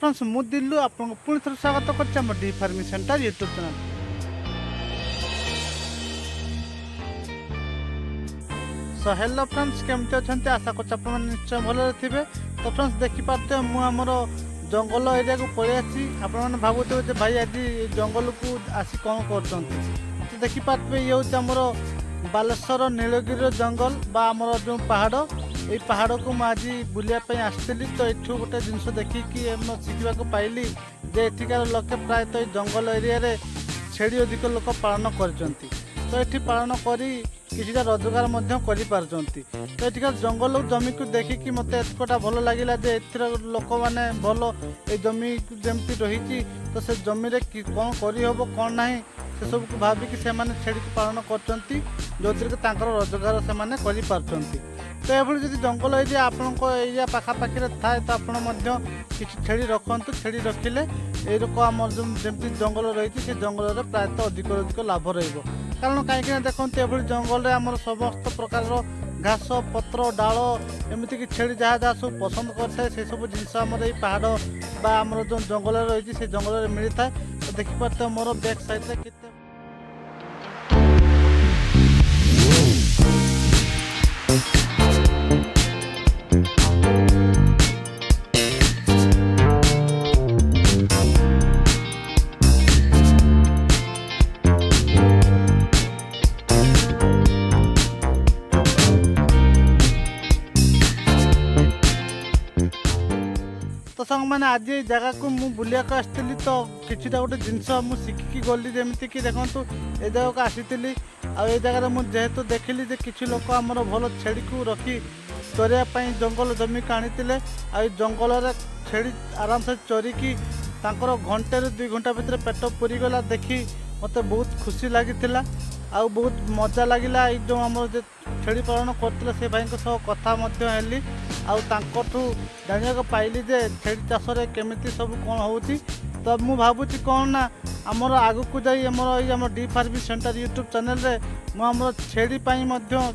Friends मु दिल्लू आपको पुणी थोड़ा स्वागत कर D farming centre YouTube channel. So hello friends केमती अच्छा आशा कर निश्चय भले थे। तो फ्रेंड्स देखिपारे मुझे जंगल एरिया को पलि आसी आपने भावुथे भाई आज जंगल को आसी कौन कर। तो देखिपारे ये हूँ आमर बालेश्वर नीलगिरी जंगल बा आमर जो पहाड़ ये पहाड़ को मुझे बुलायापी आसती। तो यू गोटे जिनस देखिकी शिखा पाइली जे एठिकार लोके प्रायतः जंगल एरिया रे छेड़ी अधिक लोक पालन कर। तो ये पालन करी किसी रोजगार करि। तो एठिकार जंगल जमी को देखिकी मत एतकटा भल लगे जे एथर लोक मैंने भल ये जमी जमी रही। तो से जमी रे कौन करहब कौन ना से सब को भाविकी से छेड़ी पालन कर जो रोजगार से तो ये जब जंगल एरिया आपण एरिया पाखापाखि थाए तो आप किसी छेड़ी रखु। छेड़ी रखिले ये आम जमी जंगल रही से जंगल में प्रायतः अधिक अधिक लाभ रहा। कारण कहीं देखते ये जंगल में आम समस्त प्रकार घास पत्र डाल एमती कि छेड़ी जहाँ जहाँ सब पसंद करता है से सब जिनस आम पहाड़ बा आम जो जंगल रही से जंगल में मिलता है। तो देखिपारे मोर बैक साइड के तो संग मैंने आज ये जगह को मुझे बुलिया आसती। तो किसी गोटे जिनस मुझे शिखिकी गली जमीती कि देखूँ ये जगह को आसी ये जगह मुझे जेहेतु देखिली किसी लोक आमर भल छेड़ी को रखी चरियापाई जंगल जमी को आनी जंगल में छेड़ी आराम से चरिकी घंटे रू 2 घंटा भितर पेट पूरीगला देखी मत बहुत खुशी लगी आ बहुत मजा लगिला। जो आम छेड़ी पालन करते से भाई कथा हेली जाना पाइली जे छेड़ी चाष केमिति सब कौन हो। तो मु भावुची कौन ना आमर आग को जाई आम D farming centre YouTube channel रे मुझे छेड़ी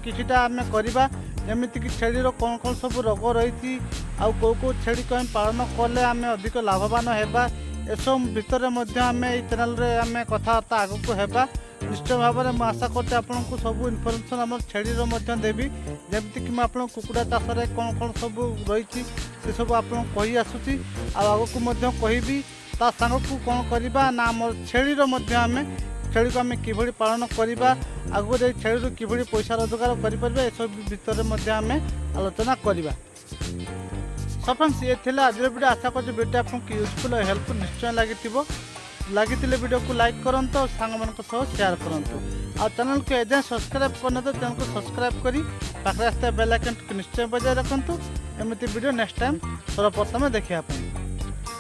किसीटा आम करवा जमीती कि छेड़ीर कौन कौन सब रोग रही कौ कौ छेड़ी कहीं पालन कले आम अधिक लाभवान होगा एसब भितर आम चैनल रे आम कथबार्ता आग को होगा। निश्चय भाव में आशा करते आपको सब इनफर्मेशन आम छेड़ीर देवी जमीती कि मुझे कुकुड़ा चाष कौन कौन सब रही से सब आपको कही आसूँ आग को कहबी ता सांग को कौन करवा ना आम छेड़ीर आम छेड़ी को आम कि पालन करवा आगू जाए छेड़ी कि पैसा रोजगार करें एसब भितर आम आलोचना करवा। सो फ्रेंड्स ये थे आज वीडियो आशा कर वीडियो आपको यूजफुल और हेल्पफुल निश्चय लगी वीडियो को लाइक करंतु और सांग मान शेयर करंतु और चैनल को एजें सब्सक्राइब करना तो चैनल को सब्सक्राइब करी पाखे आसता बेल आइकन को निश्चय बजाय रखु एमती वीडियो नेक्स्ट टाइम सर्वप्रथम देखा।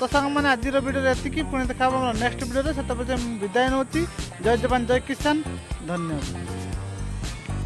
तो सांग मैंने आज वीडियो एति पुणी देखा नेक्स्ट वीडियो से विदाय नौची। जय जवान जय किसान धन्यवाद।